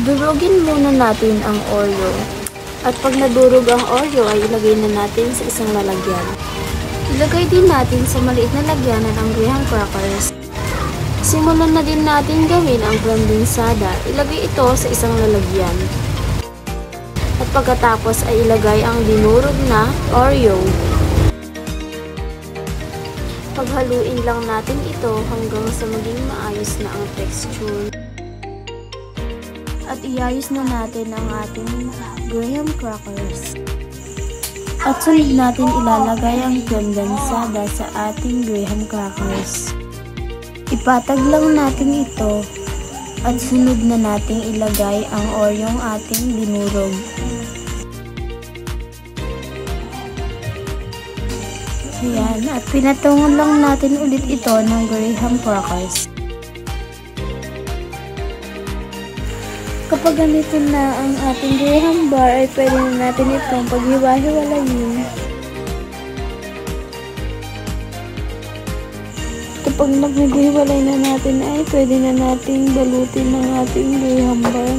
Durugin muna natin ang Oreo. At pag nadurog ang Oreo ay ilagay na natin sa isang lalagyan. Ilagay din natin sa maliit na lagyanan ang graham crackers. Simulan na din natin gawin ang kondensada. Ilagay ito sa isang lalagyan. At pagkatapos ay ilagay ang dinurog na Oreo. Paghaluin lang natin ito hanggang sa maging maayos na ang texture. At iayos na natin ang ating graham crackers. At sunod natin ilalagay ang kondensada sa ating graham crackers. Ipatag lang natin ito at sunod na nating ilagay ang Oreo ating dinurog. Ayan, at pinatungan lang natin ulit ito ng graham crackers. Kapag ganito na ang ating graham bar ay pwede na natin itong paghiwa-hiwalayin. Kapag naghihiwalay na natin ay pwede na nating balutin ng ating graham bar.